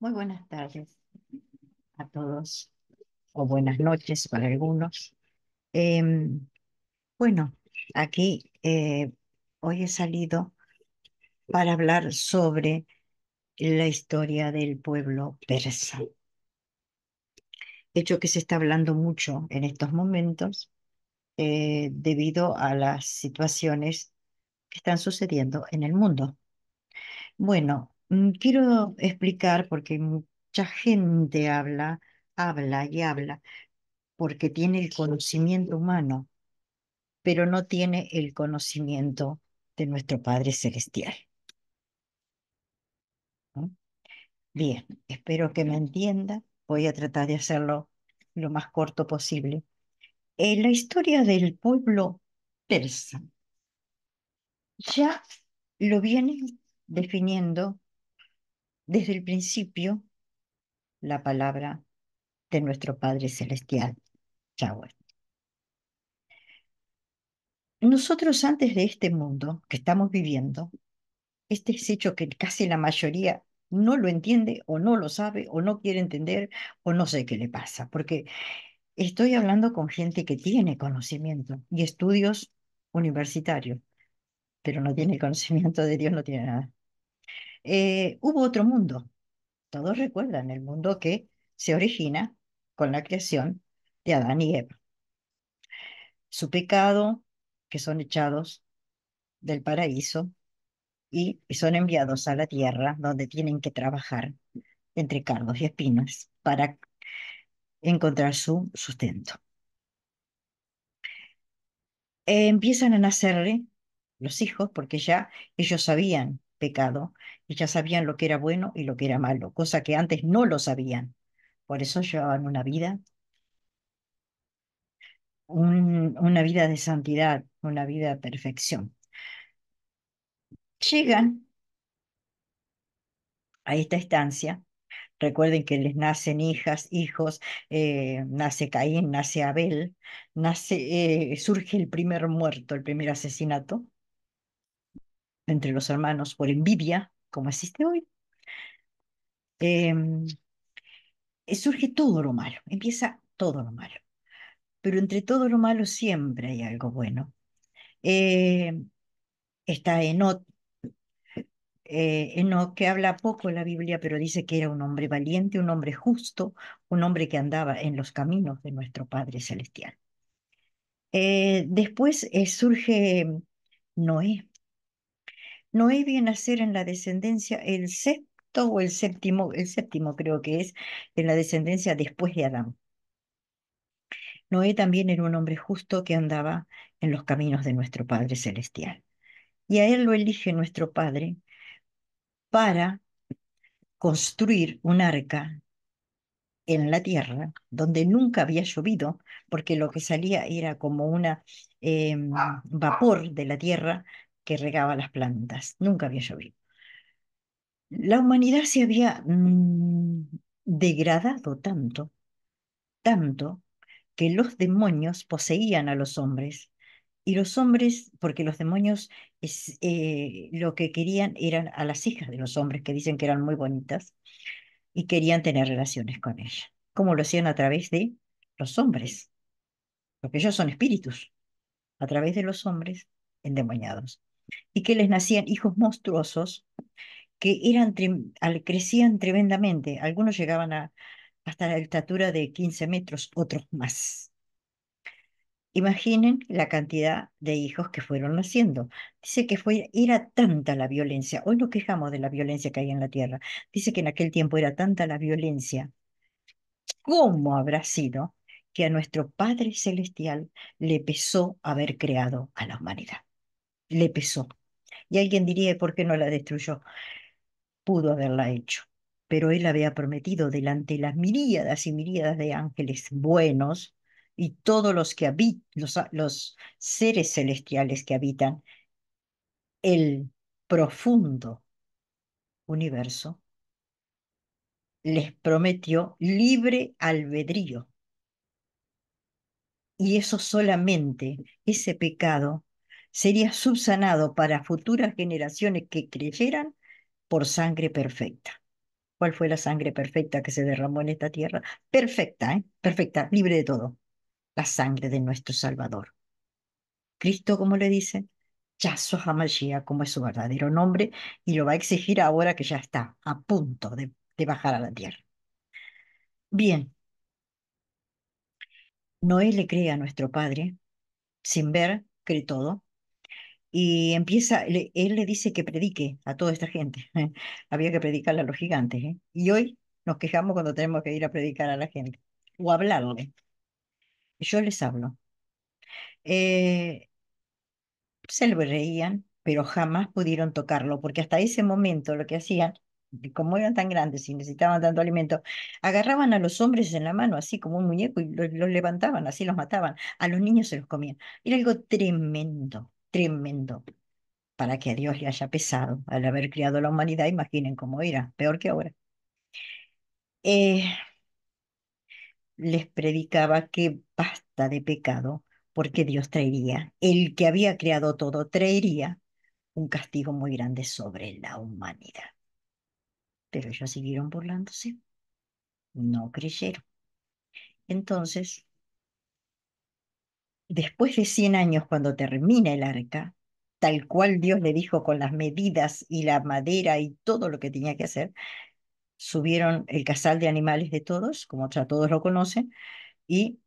Muy buenas tardes a todos, o buenas noches para algunos. Em, bueno, aquí hoy he salido para hablar sobre la historia del pueblo persa, hecho que se está hablando mucho en estos momentos debido a las situaciones que están sucediendo en el mundo. Bueno, quiero explicar porque mucha gente habla y habla porque tiene el conocimiento humano, pero no tiene el conocimiento de nuestro Padre Celestial, ¿no? Bien, espero que me entienda. Voy a tratar de hacerlo lo más corto posible. La historia del pueblo persa ya lo viene definiendo desde el principio la palabra de nuestro Padre Celestial, Yahweh. Nosotros antes de este mundo que estamos viviendo, este es hecho que casi la mayoría no lo entiende o no lo sabe o no quiere entender o no sé qué le pasa, porque estoy hablando con gente que tiene conocimiento y estudios universitarios, pero no tiene conocimiento de Dios, no tiene nada. Hubo otro mundo, todos recuerdan el mundo que se origina con la creación de Adán y Eva. Su pecado, que son echados del paraíso y son enviados a la tierra donde tienen que trabajar entre cardos y espinas para encontrar su sustento. Empiezan a nacerle los hijos porque ya ellos habían pecado y ya sabían lo que era bueno y lo que era malo, cosa que antes no lo sabían. Por eso llevaban una vida, una vida de santidad, una vida de perfección. Llegan a esta estancia. Recuerden que les nacen hijas, hijos, nace Caín, nace Abel, surge el primer muerto, el primer asesinato entre los hermanos por envidia, como existe hoy. Em, Surge todo lo malo, empieza todo lo malo, pero entre todo lo malo siempre hay algo bueno. Em, Está Enoc, que habla poco en la Biblia, pero dice que era un hombre valiente, un hombre justo, un hombre que andaba en los caminos de nuestro Padre Celestial. Después surge Noé. Noé viene a ser en la descendencia el sexto o el séptimo creo que es, en la descendencia después de Adán. Noé también era un hombre justo que andaba en los caminos de nuestro Padre Celestial. Y a él lo elige nuestro Padre para construir un arca en la tierra donde nunca había llovido, porque lo que salía era como una vapor de la tierra que regaba las plantas. Nunca había llovido. La humanidad se había degradado tanto, tanto, que los demonios poseían a los hombres. Y los hombres, porque los demonios lo que querían eran a las hijas de los hombres, que dicen que eran muy bonitas, y querían tener relaciones con ella. ¿Cómo lo hacían? A través de los hombres, porque ellos son espíritus, a través de los hombres endemoniados. Y que les nacían hijos monstruosos que crecían tremendamente. Algunos llegaban hasta la estatura de 15 metros, otros más. Imaginen la cantidad de hijos que fueron naciendo. Dice que era tanta la violencia. Hoy nos quejamos de la violencia que hay en la tierra. Dice que en aquel tiempo era tanta la violencia. ¿Cómo habrá sido que a nuestro Padre Celestial le pesó haber creado a la humanidad? Le pesó. Y alguien diría, ¿por qué no la destruyó? Pudo haberla hecho, pero él había prometido delante de las miríadas y miríadas de ángeles buenos y todos los que habitan, los seres celestiales que habitan el profundo universo, les prometió libre albedrío. Y eso solamente, ese pecado, sería subsanado para futuras generaciones que creyeran por sangre perfecta. ¿Cuál fue la sangre perfecta que se derramó en esta tierra? Perfecta, ¿eh? Perfecta, libre de todo. La sangre de nuestro Salvador. Cristo, como le dice, Yahshua HaMashiach, como es su verdadero nombre, y lo va a exigir ahora que ya está a punto de bajar a la tierra. Bien, Noé le cree a nuestro Padre, sin ver, cree todo, y empieza, él le dice que predique a toda esta gente. Había que predicarle a los gigantes, ¿eh? Y hoy nos quejamos cuando tenemos que ir a predicar a la gente, o hablarle. Yo les hablo. Eh, Se lo reían, pero jamás pudieron tocarlo, porque hasta ese momento lo que hacían, y como eran tan grandes y necesitaban tanto alimento, agarraban a los hombres en la mano, así como un muñeco, y los levantaban, así los mataban. A los niños se los comían. Era algo tremendo, tremendo. Para que a Dios le haya pesado al haber criado la humanidad, imaginen cómo era, peor que ahora. Eh, Les predicaba que basta de pecado, porque Dios traería, el que había creado todo, traería un castigo muy grande sobre la humanidad. Pero ellos siguieron burlándose, no creyeron. Entonces, después de 100 años, cuando termina el arca, tal cual Dios le dijo con las medidas y la madera y todo lo que tenía que hacer, subieron el casal de animales de todos, como ya todos lo conocen, y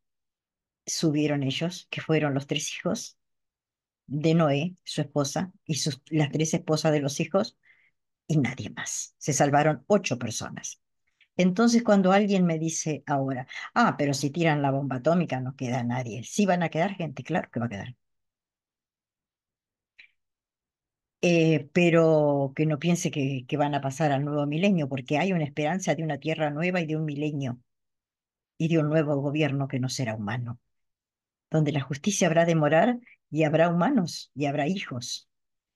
subieron ellos, que fueron los tres hijos de Noé, su esposa, y las tres esposas de los hijos, y nadie más. Se salvaron 8 personas. Entonces, cuando alguien me dice ahora, pero si tiran la bomba atómica no queda nadie. Sí van a quedar gente, claro que va a quedar. Pero que no piense que van a pasar al nuevo milenio, porque hay una esperanza de una tierra nueva y de un milenio y de un nuevo gobierno que no será humano, donde la justicia habrá de morar y habrá humanos y habrá hijos,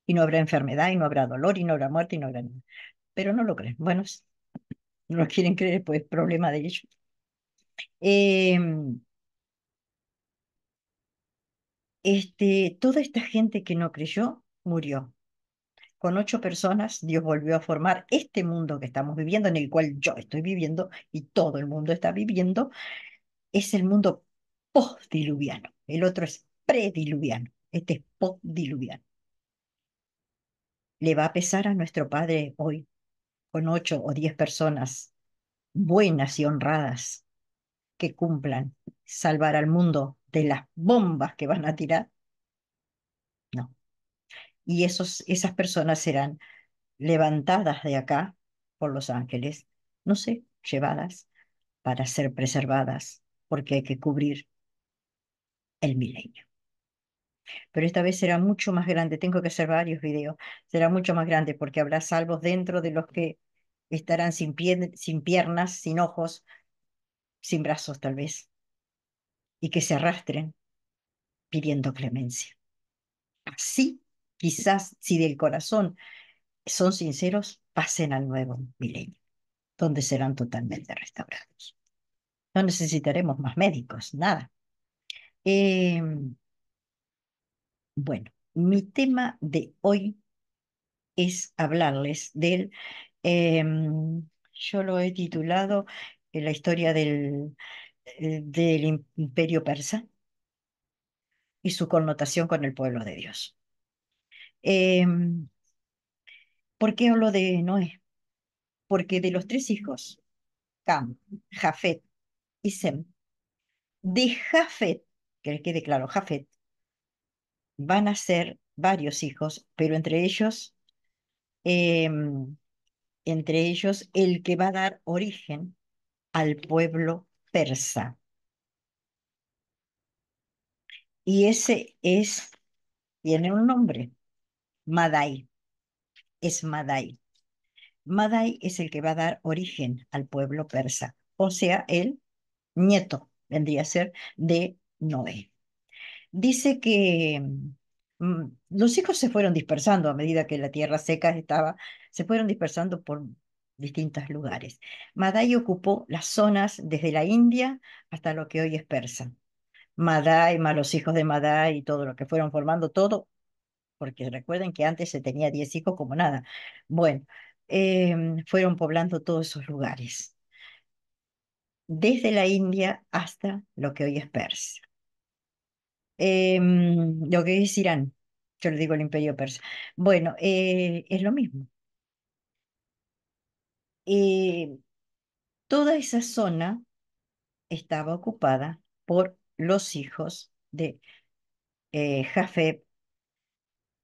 y no habrá enfermedad y no habrá dolor y no habrá muerte y no habrá nada. Pero no lo creen. Bueno, no lo quieren creer, pues problema de ellos. Em, Toda esta gente que no creyó murió. Con 8 personas, Dios volvió a formar este mundo que estamos viviendo, en el cual yo estoy viviendo y todo el mundo está viviendo. Es el mundo postdiluviano. El otro es prediluviano. Este es postdiluviano. Le va a pesar a nuestro Padre hoy, con 8 o 10 personas buenas y honradas que cumplan salvar al mundo de las bombas que van a tirar. No. Y esas personas serán levantadas de acá por los ángeles, no sé, llevadas para ser preservadas, porque hay que cubrir el milenio. Pero esta vez será mucho más grande, tengo que hacer varios videos, será mucho más grande porque habrá salvos dentro de los que estarán sin piernas, sin ojos, sin brazos tal vez, y que se arrastren pidiendo clemencia. Así, quizás, si del corazón son sinceros, pasen al nuevo milenio, donde serán totalmente restaurados. No necesitaremos más médicos, nada. Eh, bueno, mi tema de hoy es hablarles yo lo he titulado La historia del Imperio Persa y su connotación con el pueblo de Dios. Eh, ¿Por qué hablo de Noé? Porque de los tres hijos, Cam, Jafet y Sem, de Jafet, que le quede claro, Jafet, van a ser varios hijos, pero em, entre ellos el que va a dar origen al pueblo persa. Y tiene un nombre, Madai, es Madai. Madai es el que va a dar origen al pueblo persa, o sea, el nieto vendría a ser de Noé. Dice que los hijos se fueron dispersando a medida que la tierra seca estaba, se fueron dispersando por distintos lugares. Madai ocupó las zonas desde la India hasta lo que hoy es Persa. Madai, más los hijos de Madai y todo lo que fueron formando todo, porque recuerden que antes se tenía 10 hijos como nada. Bueno, fueron poblando todos esos lugares, desde la India hasta lo que hoy es Persia. Lo que es Irán, yo le digo el imperio persa. Bueno, es lo mismo. Eh, Toda esa zona estaba ocupada por los hijos de Jafet,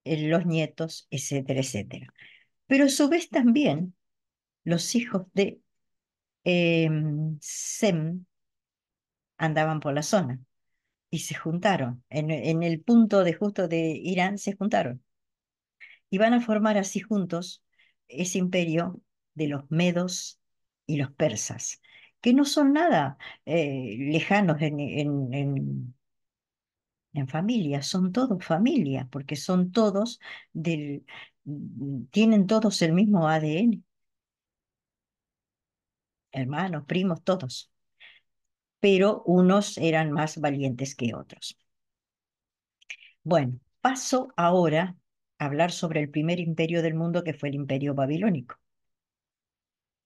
los nietos, etcétera, etcétera. Pero a su vez también los hijos de Sem andaban por la zona y se juntaron. En el punto de justo de Irán se juntaron y van a formar así juntos ese imperio de los medos y los persas, que no son nada lejanos en familia, son todos familia, porque son todos tienen todos el mismo ADN, hermanos, primos, todos, pero unos eran más valientes que otros. Bueno, paso ahora a hablar sobre el primer imperio del mundo, que fue el imperio babilónico.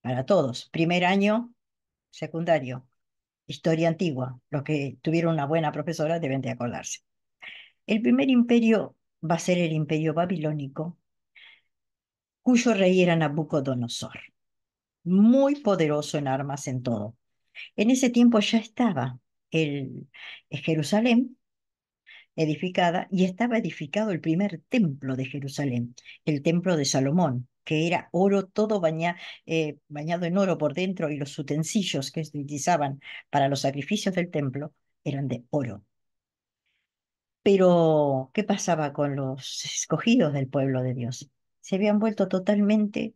Para todos, primer año, secundario, historia antigua. Los que tuvieron una buena profesora deben de acordarse. El primer imperio va a ser el imperio babilónico, cuyo rey era Nabucodonosor, muy poderoso en armas, en todo. En ese tiempo ya estaba Jerusalén edificada y estaba edificado el primer templo de Jerusalén, el templo de Salomón, que era oro, todo bañado en oro por dentro, y los utensilios que se utilizaban para los sacrificios del templo eran de oro. Pero, ¿qué pasaba con los escogidos del pueblo de Dios? Se habían vuelto totalmente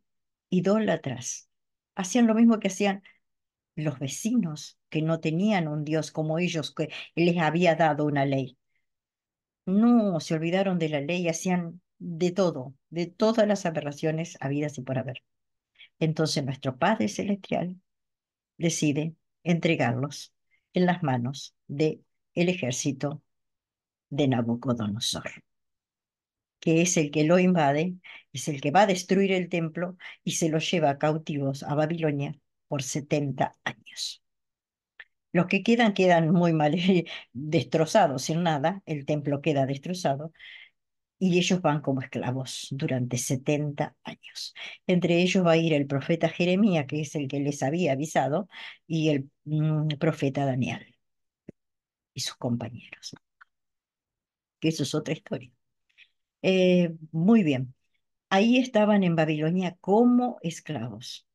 idólatras. Hacían lo mismo que hacían los vecinos, que no tenían un Dios como ellos, que les había dado una ley. No, se olvidaron de la ley, hacían de todo, de todas las aberraciones habidas y por haber. Entonces nuestro Padre Celestial decide entregarlos en las manos de el ejército de Nabucodonosor, que es el que lo invade, es el que va a destruir el templo y se los lleva cautivos a Babilonia por 70 años. Los que quedan muy mal, destrozados, sin nada, el templo queda destrozado y ellos van como esclavos durante 70 años. Entre ellos va a ir el profeta Jeremías, que es el que les había avisado, y el profeta Daniel y sus compañeros, que eso es otra historia. Muy bien, ahí estaban en Babilonia como esclavos.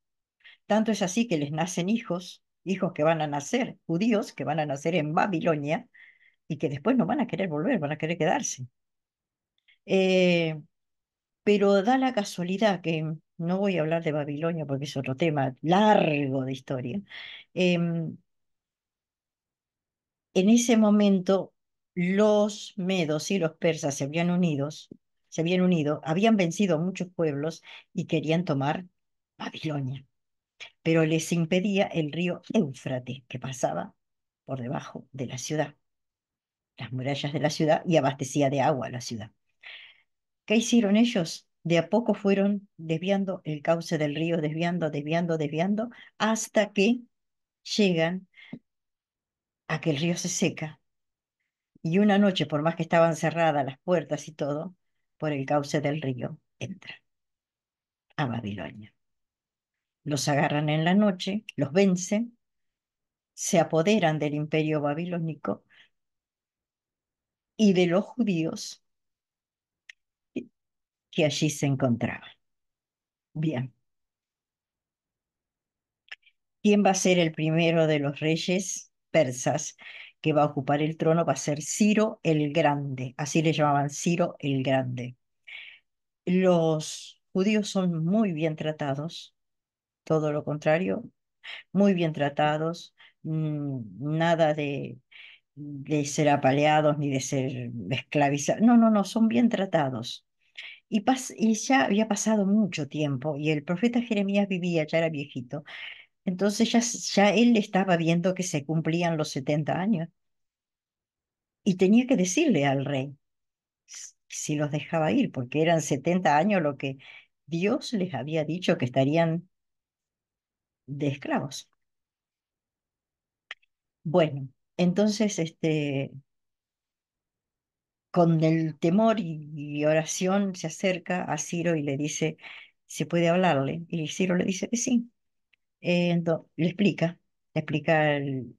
Tanto es así que les nacen hijos, hijos que van a nacer, judíos que van a nacer en Babilonia y que después no van a querer volver, van a querer quedarse. Eh, Pero da la casualidad que no voy a hablar de Babilonia porque es otro tema largo de historia. em, en ese momento, los medos y los persas se habían unido, habían vencido a muchos pueblos y querían tomar Babilonia, pero les impedía el río Éufrates, que pasaba por debajo de la ciudad, las murallas de la ciudad, y abastecía de agua a la ciudad. ¿Qué hicieron ellos? De a poco fueron desviando el cauce del río, desviando, desviando, desviando, hasta que llegan a que el río se seca. Y una noche, por más que estaban cerradas las puertas y todo, por el cauce del río entran a Babilonia. Los agarran en la noche, los vencen, se apoderan del imperio babilónico y de los judíos que allí se encontraban. Bien, ¿quién va a ser el primero de los reyes persas que va a ocupar el trono? Va a ser Ciro el Grande, así le llamaban, Ciro el Grande. Los judíos son muy bien tratados, todo lo contrario, muy bien tratados, nada de ser apaleados ni de ser esclavizados. No, no, no, son bien tratados. Y ya había pasado mucho tiempo y el profeta Jeremías vivía, ya era viejito. Entonces ya él estaba viendo que se cumplían los 70 años y tenía que decirle al rey si los dejaba ir, porque eran 70 años lo que Dios les había dicho que estarían de esclavos. Bueno, entonces, con el temor y oración se acerca a Ciro y le dice si puede hablarle. Y Ciro le dice que sí. Le explica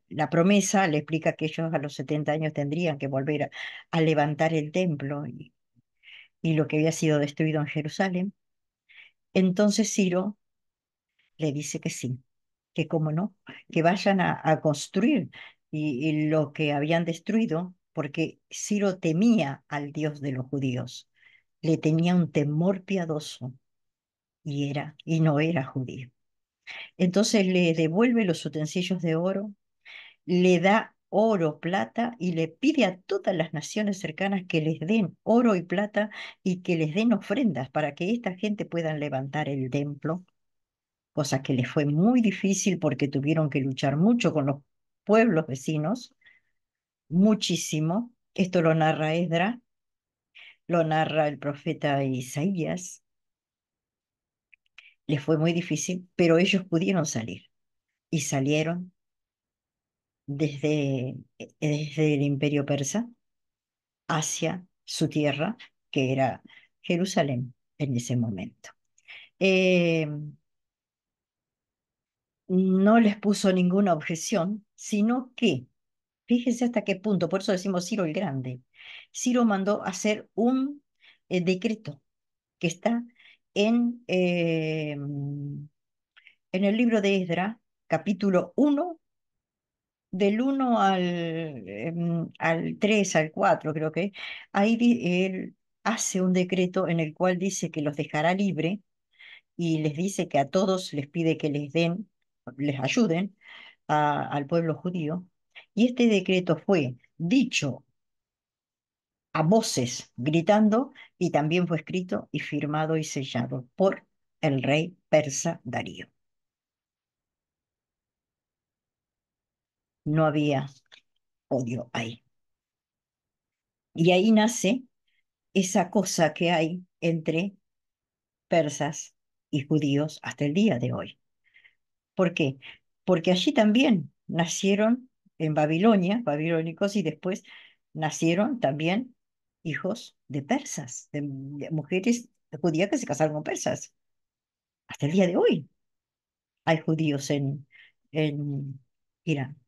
la promesa, le explica que ellos a los 70 años tendrían que volver a levantar el templo y lo que había sido destruido en Jerusalén. Entonces Ciro le dice que sí, que cómo no, que vayan a construir y lo que habían destruido, porque Ciro temía al Dios de los judíos, le tenía un temor piadoso y no era judío. Entonces le devuelve los utensilios de oro, le da oro, plata y le pide a todas las naciones cercanas que les den oro y plata y que les den ofrendas para que esta gente pueda levantar el templo, cosa que les fue muy difícil porque tuvieron que luchar mucho con los pueblos vecinos, muchísimo. Esto lo narra Esdra, lo narra el profeta Isaías. Les fue muy difícil, pero ellos pudieron salir y salieron desde el imperio persa hacia su tierra, que era Jerusalén en ese momento. Eh, no les puso ninguna objeción, sino que, fíjense hasta qué punto, por eso decimos Ciro el Grande. Ciro mandó hacer un decreto que está en, en el libro de Esdra, capítulo 1 del 1 al 3 al 4 creo que, ahí él hace un decreto en el cual dice que los dejará libre y les dice que a todos les pide que les den, les ayuden al pueblo judío. Y este decreto fue dicho a voces, gritando, y también fue escrito y firmado y sellado por el rey persa Darío. No había odio ahí. Y ahí nace esa cosa que hay entre persas y judíos hasta el día de hoy. ¿Por qué? Porque allí también nacieron en Babilonia, babilónicos, y después nacieron también hijos de persas, de mujeres judías que se casaron con persas. Hasta el día de hoy hay judíos en Irán.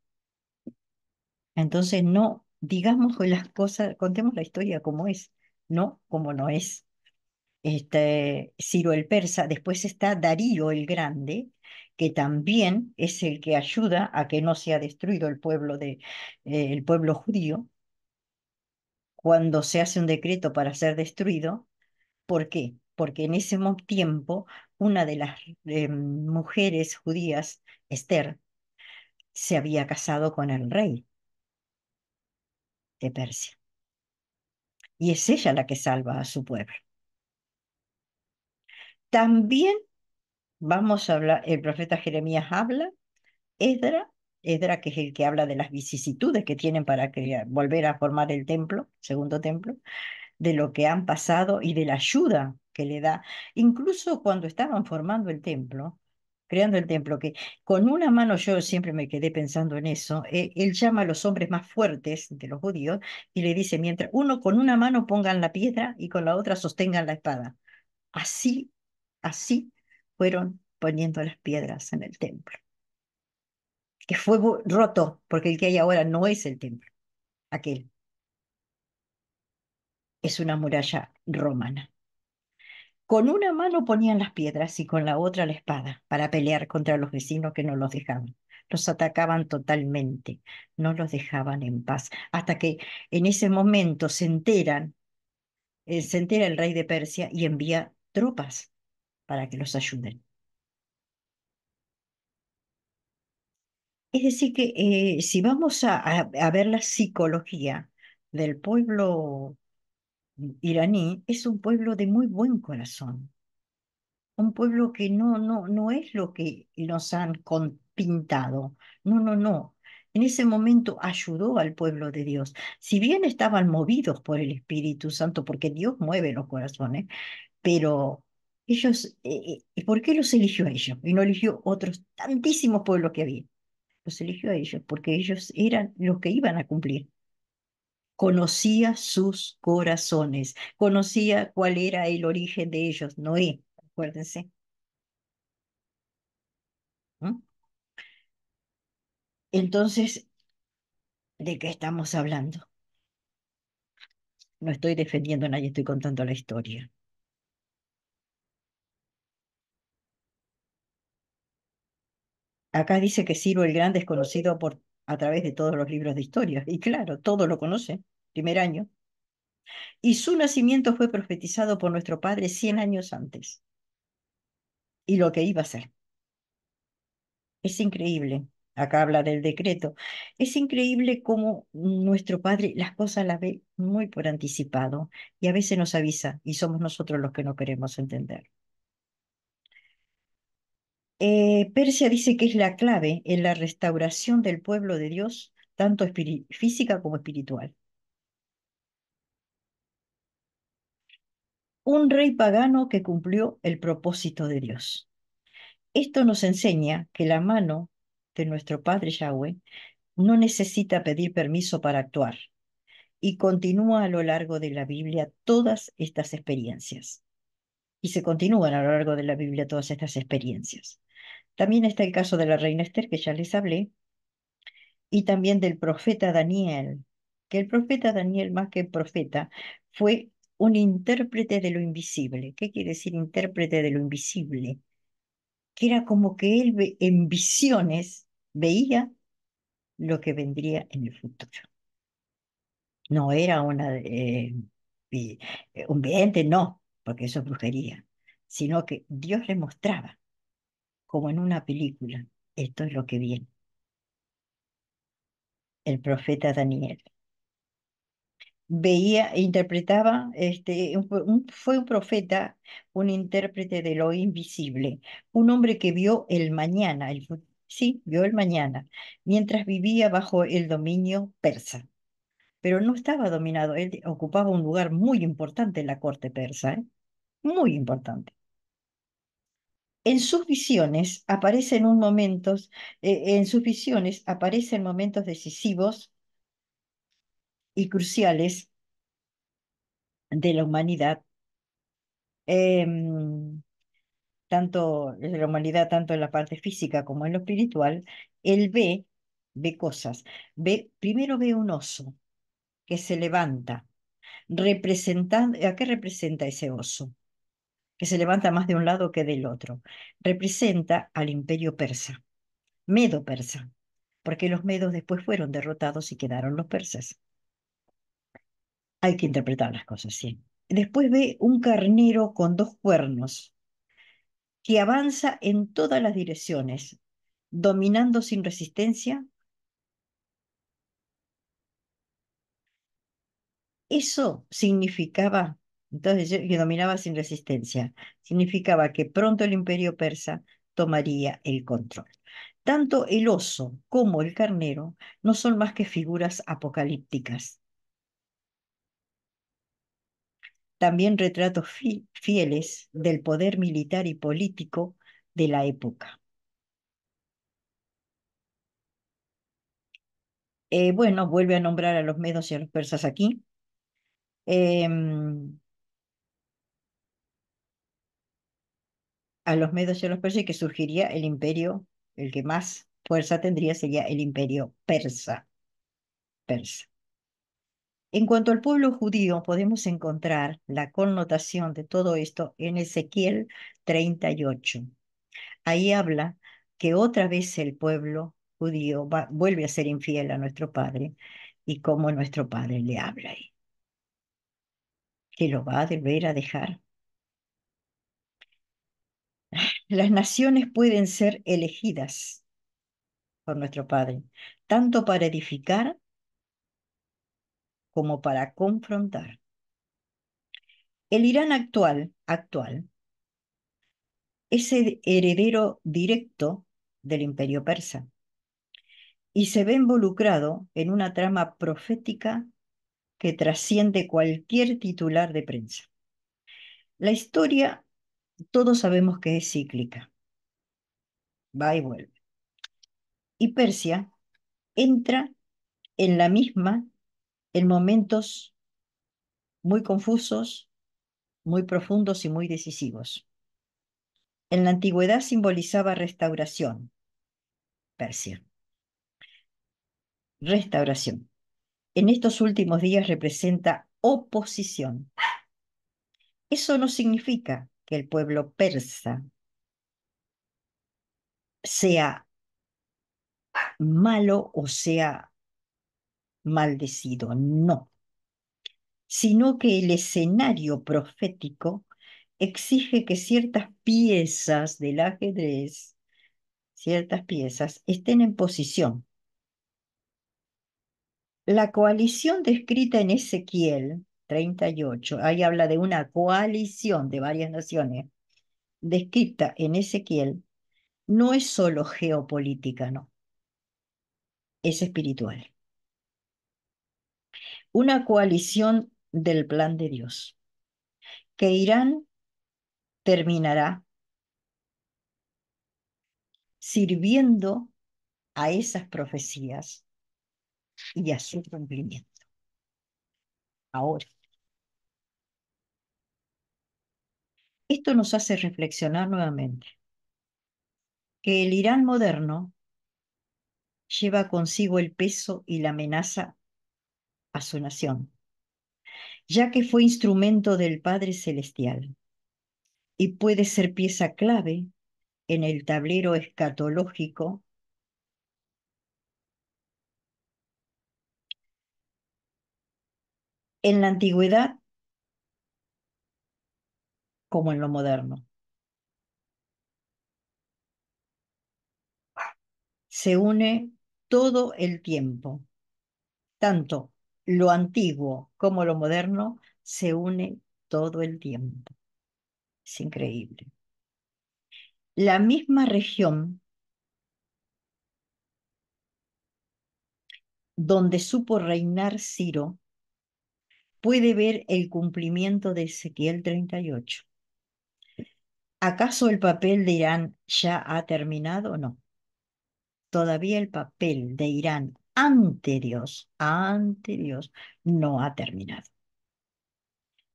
Entonces no digamos las cosas, contemos la historia como es, no como no es. Ciro el Persa, después está Darío el Grande, que también es el que ayuda a que no sea destruido el pueblo judío cuando se hace un decreto para ser destruido. ¿Por qué? Porque en ese tiempo una de las mujeres judías, Esther, se había casado con el rey de Persia y es ella la que salva a su pueblo. También vamos a hablar, el profeta Jeremías habla. Esdra, Esdra que es el que habla de las vicisitudes que tienen para volver a formar el templo, segundo templo, de lo que han pasado y de la ayuda que le da, incluso cuando estaban formando el templo, creando el templo, que con una mano yo siempre me quedé pensando en eso, él llama a los hombres más fuertes de los judíos y le dice, mientras uno con una mano pongan la piedra y con la otra sostengan la espada. Así, así fueron poniendo las piedras en el templo que fue roto, porque el que hay ahora no es el templo, aquel es una muralla romana. Con una mano ponían las piedras y con la otra la espada para pelear contra los vecinos que no los dejaban. Los atacaban totalmente, no los dejaban en paz, hasta que en ese momento se entera el rey de Persia y envía tropas para que los ayuden. Es decir, que si vamos a ver la psicología del pueblo iraní, es un pueblo de muy buen corazón, un pueblo que no es lo que nos han pintado, no, no, no. En ese momento ayudó al pueblo de Dios. Si bien estaban movidos por el Espíritu Santo, porque Dios mueve los corazones, pero ¿Por qué los eligió a ellos? Y no eligió otros tantísimos pueblos que había. Los eligió a ellos porque ellos eran los que iban a cumplir. Conocía sus corazones, conocía cuál era el origen de ellos, Noé, acuérdense. ¿M? Entonces, ¿de qué estamos hablando? No estoy defendiendo a nadie, estoy contando la historia. Acá dice que Ciro el Grande es conocido a través de todos los libros de historia, y claro, todos lo conocen, primer año. Y su nacimiento fue profetizado por nuestro padre 100 años antes, y lo que iba a ser. Es increíble. Acá habla del decreto. Es increíble cómo nuestro padre las cosas las ve muy por anticipado y a veces nos avisa y somos nosotros los que no queremos entender. Persia dice que es la clave en la restauración del pueblo de Dios, tanto física como espiritual. Un rey pagano que cumplió el propósito de Dios. Esto nos enseña que la mano de nuestro Padre Yahweh no necesita pedir permiso para actuar y continúa a lo largo de la Biblia todas estas experiencias. Y se continúan a lo largo de la Biblia todas estas experiencias. También está el caso de la reina Esther, que ya les hablé, y también del profeta Daniel, que el profeta Daniel, más que profeta, fue un intérprete de lo invisible. ¿Qué quiere decir intérprete de lo invisible? Que era como que él en visiones veía lo que vendría en el futuro. No era vi- un vidente, no, porque eso es brujería, sino que Dios le mostraba, como en una película, esto es lo que viene, el profeta Daniel. Veía e interpretaba, fue un profeta, un intérprete de lo invisible, un hombre que vio el mañana, sí, vio el mañana, mientras vivía bajo el dominio persa. Pero no estaba dominado, él ocupaba un lugar muy importante en la corte persa, ¿eh? Muy importante. En sus visiones aparecen momentos decisivos y cruciales de la humanidad, em, tanto en la parte física como en lo espiritual. Él ve cosas. Primero ve un oso que se levanta, representando, ¿a qué representa ese oso? Que se levanta más de un lado que del otro. Representa al imperio persa, medo-persa, porque los medos después fueron derrotados y quedaron los persas. Hay que interpretar las cosas, sí. Después ve un carnero con dos cuernos que avanza en todas las direcciones, dominando sin resistencia. Eso significaba, entonces, que dominaba sin resistencia, significaba que pronto el imperio persa tomaría el control. Tanto el oso como el carnero no son más que figuras apocalípticas, también retratos fieles del poder militar y político de la época. Bueno, vuelve a nombrar a los medos y a los persas aquí. Em, a los medos y a los persas, y que surgiría el imperio, el que más fuerza tendría sería el imperio persa. En cuanto al pueblo judío, podemos encontrar la connotación de todo esto en Ezequiel 38. Ahí habla que otra vez el pueblo judío vuelve a ser infiel a nuestro Padre y cómo nuestro Padre le habla ahí, que lo va a volver a dejar. Las naciones pueden ser elegidas por nuestro Padre, tanto para edificar como para confrontar. El Irán actual es el heredero directo del imperio persa y se ve involucrado en una trama profética que trasciende cualquier titular de prensa. La historia Todos sabemos que es cíclica, va y vuelve. Y Persia entra en la misma en momentos muy confusos, muy profundos y muy decisivos. En la antigüedad simbolizaba restauración, Persia, restauración. En estos últimos días representa oposición. Eso no significa que el pueblo persa sea malo o sea maldecido, no, sino que el escenario profético exige que ciertas piezas del ajedrez, ciertas piezas, estén en posición. La coalición descrita en Ezequiel 38, ahí habla de una coalición de varias naciones, descrita en Ezequiel, no es solo geopolítica, no, es espiritual. Una coalición del plan de Dios, que Irán terminará sirviendo a esas profecías y a su cumplimiento. Ahora, esto nos hace reflexionar nuevamente que el Irán moderno lleva consigo el peso y la amenaza a su nación, ya que fue instrumento del Padre Celestial y puede ser pieza clave en el tablero escatológico en la antigüedad como en lo moderno. Se une todo el tiempo, tanto lo antiguo como lo moderno se une todo el tiempo. Es increíble. La misma región donde supo reinar Ciro puede ver el cumplimiento de Ezequiel 38. ¿Acaso el papel de Irán ya ha terminado? No. Todavía el papel de Irán ante Dios, no ha terminado.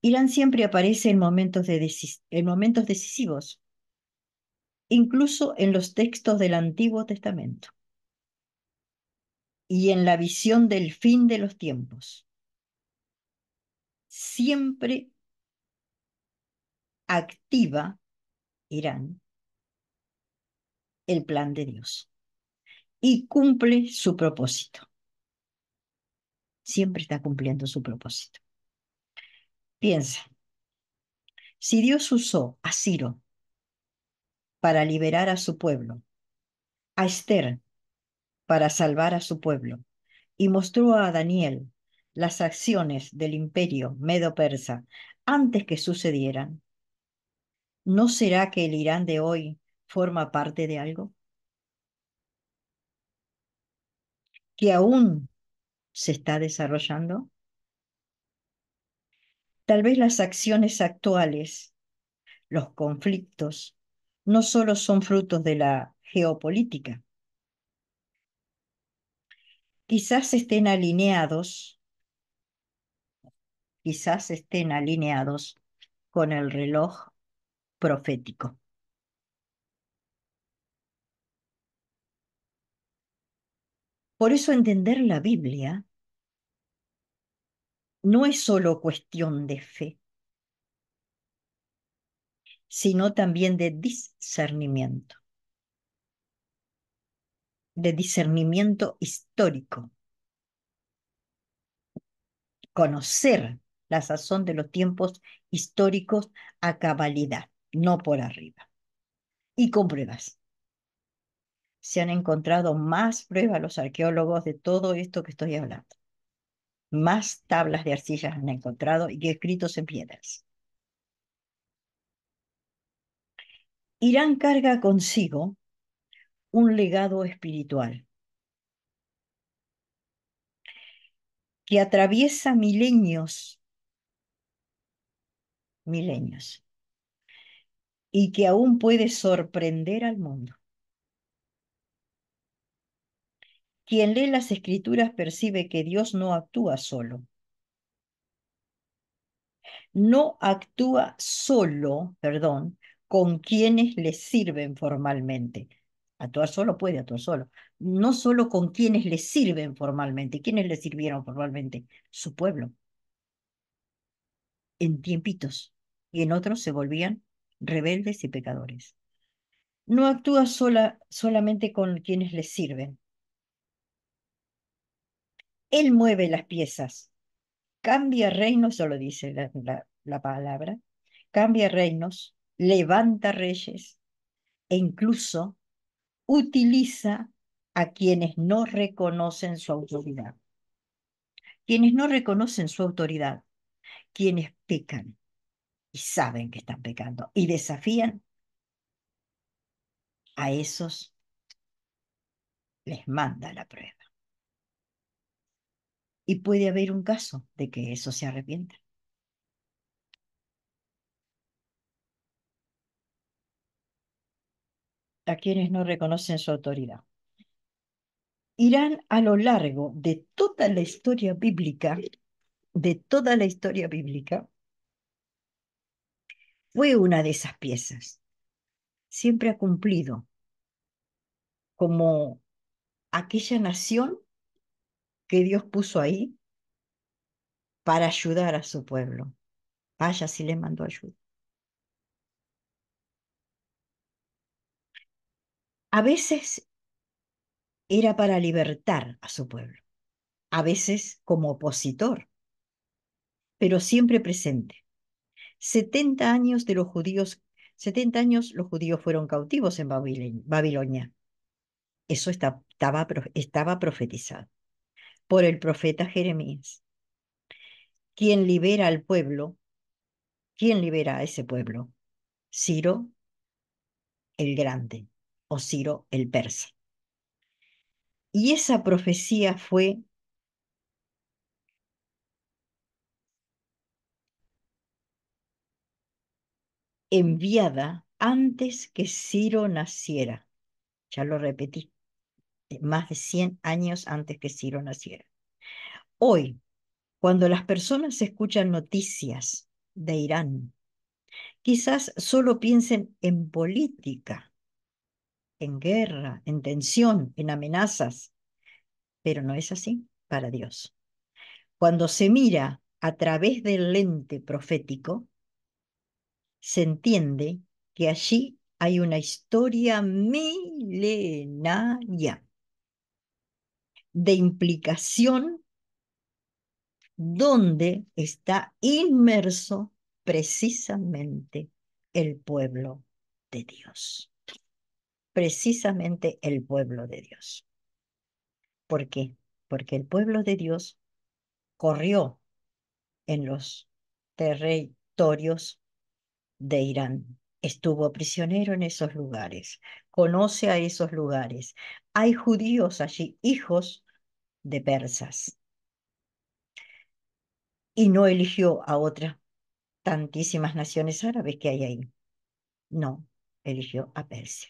Irán siempre aparece en en momentos decisivos, incluso en los textos del Antiguo Testamento y en la visión del fin de los tiempos. Siempre activa Irán el plan de Dios y cumple su propósito. Siempre está cumpliendo su propósito. Piensa, si Dios usó a Ciro para liberar a su pueblo, a Esther para salvar a su pueblo, y mostró a Daniel las acciones del imperio medo-persa antes que sucedieran, ¿no será que el Irán de hoy forma parte de algo que aún se está desarrollando? Tal vez las acciones actuales, los conflictos, no solo son frutos de la geopolítica, quizás estén alineados, quizás estén alineados con el reloj profético. Por eso entender la Biblia no es solo cuestión de fe, sino también de discernimiento histórico, conocer la sazón de los tiempos históricos a cabalidad, no por arriba. Y con pruebas. Se han encontrado más pruebas los arqueólogos de todo esto que estoy hablando. Más tablas de arcillas han encontrado y escritos en piedras. Irán carga consigo un legado espiritual que atraviesa milenios, milenios. y que aún puede sorprender al mundo. Quien lee las escrituras percibe que Dios no actúa solo. No actúa solo, perdón, con quienes le sirven formalmente. Actuar solo puede actuar solo. No solo con quienes le sirven formalmente. ¿Quiénes le sirvieron formalmente? Su pueblo, en tiempitos. Y en otros se volvían rebeldes y pecadores. No actúa solamente con quienes le sirven. Él mueve las piezas, cambia reinos, solo dice la palabra, cambia reinos, levanta reyes e incluso utiliza a quienes no reconocen su autoridad. Quienes no reconocen su autoridad, quienes pecan y saben que están pecando y desafían a esos, les manda la prueba. Y puede haber un caso de que eso se arrepientan. A quienes no reconocen su autoridad. Irán a lo largo de toda la historia bíblica, de toda la historia bíblica, fue una de esas piezas. Siempre ha cumplido como aquella nación que Dios puso ahí para ayudar a su pueblo. Vaya si le mandó ayuda. A veces era para libertar a su pueblo, a veces como opositor, pero siempre presente. 70 años de los judíos, 70 años los judíos fueron cautivos en Babilonia. Eso estaba profetizado por el profeta Jeremías. ¿Quién libera al pueblo? ¿Quién libera a ese pueblo? Ciro el Grande o Ciro el Persa. Y esa profecía fue enviada antes que Ciro naciera. Ya lo repetí, más de 100 años antes que Ciro naciera. Hoy, cuando las personas escuchan noticias de Irán, quizás solo piensen en política, en guerra, en tensión, en amenazas, pero no es así para Dios. Cuando se mira a través del lente profético, se entiende que allí hay una historia milenaria de implicación donde está inmerso precisamente el pueblo de Dios. Precisamente el pueblo de Dios. ¿Por qué? Porque el pueblo de Dios corrió en los territorios de Irán. Estuvo prisionero en esos lugares, conoce a esos lugares. Hay judíos allí, hijos de persas, y no eligió a otras tantísimas naciones árabes que hay ahí. No, eligió a Persia.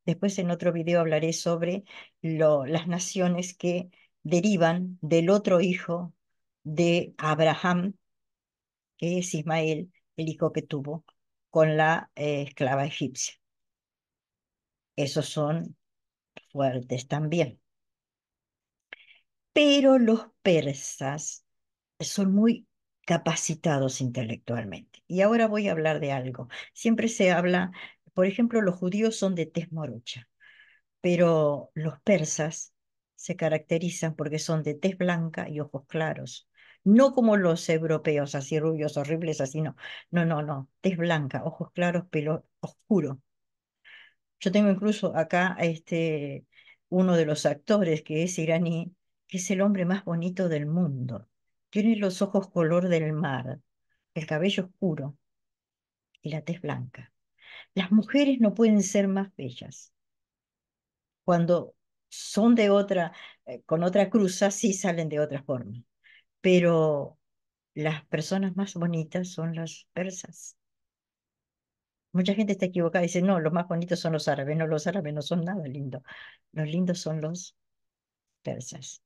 Después en otro video hablaré sobre las naciones que derivan del otro hijo de Abraham, que es Ismael, el hijo que tuvo con la esclava egipcia. Esos son fuertes también. Pero los persas son muy capacitados intelectualmente. Y ahora voy a hablar de algo. Siempre se habla, por ejemplo, los judíos son de tez morocha, pero los persas se caracterizan porque son de tez blanca y ojos claros. No como los europeos, así rubios, horribles, así no. No, no, no. Tez blanca, ojos claros, pelo oscuro. Yo tengo incluso acá a uno de los actores que es iraní, que es el hombre más bonito del mundo. Tiene los ojos color del mar, el cabello oscuro y la tez blanca. Las mujeres no pueden ser más bellas. Cuando son de otra, con otra cruza, sí salen de otra forma. Pero las personas más bonitas son las persas. Mucha gente está equivocada y dice, no, los más bonitos son los árabes. No, los árabes no son nada lindos. Los lindos son los persas.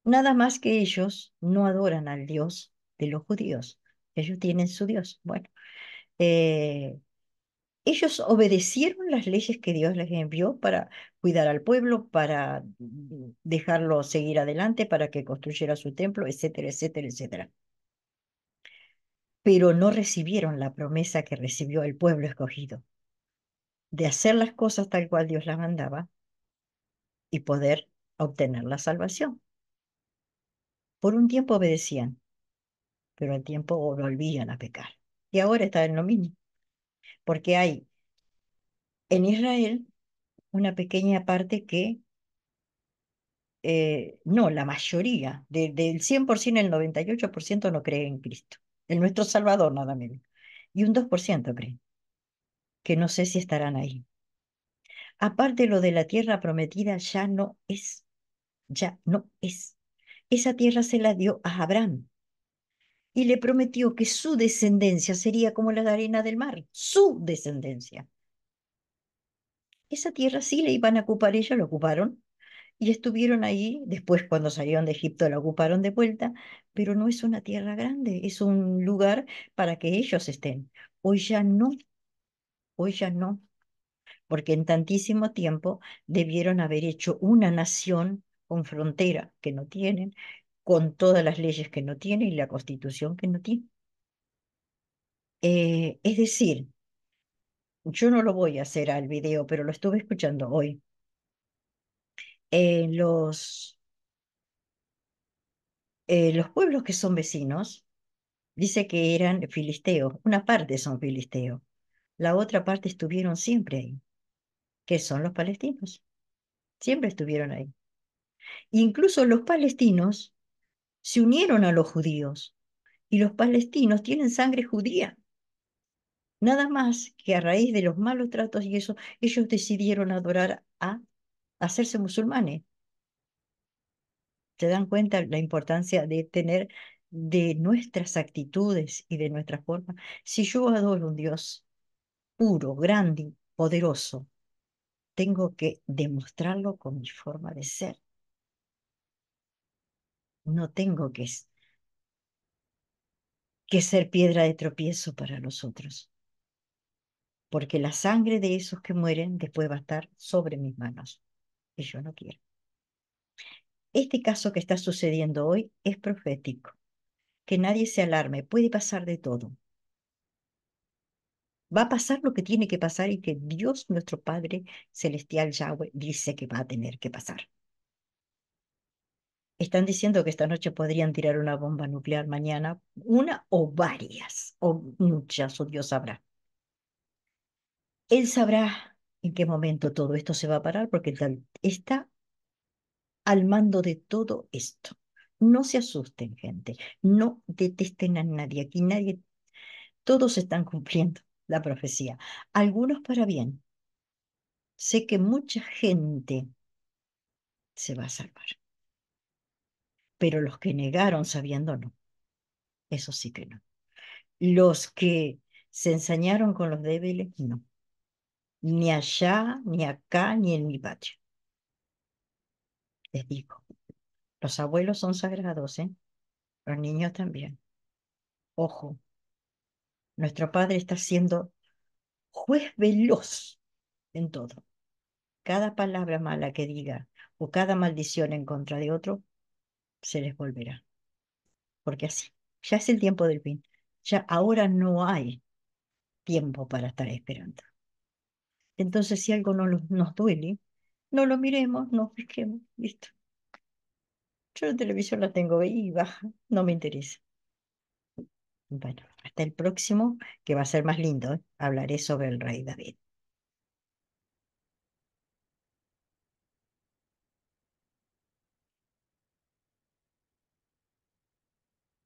Nada más que ellos no adoran al Dios de los judíos. Ellos tienen su Dios. Bueno, eh, ellos obedecieron las leyes que Dios les envió para cuidar al pueblo, para dejarlo seguir adelante, para que construyera su templo, etcétera, etcétera, etcétera. Pero no recibieron la promesa que recibió el pueblo escogido, de hacer las cosas tal cual Dios las mandaba y poder obtener la salvación. Por un tiempo obedecían, pero al tiempo volvían a pecar. Y ahora está en lo mismo, porque hay en Israel una pequeña parte que, no, la mayoría, del 100%, el 98% no cree en Cristo, en nuestro Salvador nada menos. Y un 2% cree, que no sé si estarán ahí. Aparte, lo de la tierra prometida ya no es. Esa tierra se la dio a Abraham y le prometió que su descendencia sería como la arena del mar, su descendencia. Esa tierra sí le iban a ocupar, ellos la ocuparon y estuvieron ahí. Después, cuando salieron de Egipto, la ocuparon de vuelta, pero no es una tierra grande, es un lugar para que ellos estén. Hoy ya no, hoy ya no, porque en tantísimo tiempo debieron haber hecho una nación con frontera que no tienen, con todas las leyes que no tienen y la constitución que no tienen. Es decir, yo no lo voy a hacer al video, pero lo estuve escuchando hoy. Eh, los, los pueblos que son vecinos, dice que eran filisteos. Una parte son filisteos, la otra parte estuvieron siempre ahí, que son los palestinos. Siempre estuvieron ahí. Incluso los palestinos se unieron a los judíos y los palestinos tienen sangre judía. Nada más que a raíz de los malos tratos y eso, ellos decidieron adorar a hacerse musulmanes. ¿Se dan cuenta la importancia de tener de nuestras actitudes y de nuestra forma? Si yo adoro un Dios puro, grande, poderoso, tengo que demostrarlo con mi forma de ser. No tengo que ser piedra de tropiezo para los otros, porque la sangre de esos que mueren después va a estar sobre mis manos, y yo no quiero. Este caso que está sucediendo hoy es profético. Que nadie se alarme, puede pasar de todo. Va a pasar lo que tiene que pasar y que Dios, nuestro Padre Celestial Yahweh, dice que va a tener que pasar. Están diciendo que esta noche podrían tirar una bomba nuclear mañana, una o varias, o muchas, o Dios sabrá. Él sabrá en qué momento todo esto se va a parar porque está al mando de todo esto. No se asusten, gente. No detesten a nadie. Aquí nadie, todos están cumpliendo la profecía. Algunos para bien. Sé que mucha gente se va a salvar, pero los que negaron sabiendo no. Eso sí que no. Los que se ensañaron con los débiles, no. Ni allá, ni acá, ni en mi patria. Les digo, los abuelos son sagrados, ¿eh? Los niños también. Ojo, nuestro Padre está siendo juez veloz en todo. Cada palabra mala que diga o cada maldición en contra de otro, se les volverá. Porque así, ya es el tiempo del fin. Ya ahora no hay tiempo para estar esperando. Entonces, si algo no nos duele, no lo miremos, no fijemos, listo. Yo la televisión la tengo ahí y baja, no me interesa. Bueno, hasta el próximo, que va a ser más lindo, ¿eh? Hablaré sobre el rey David.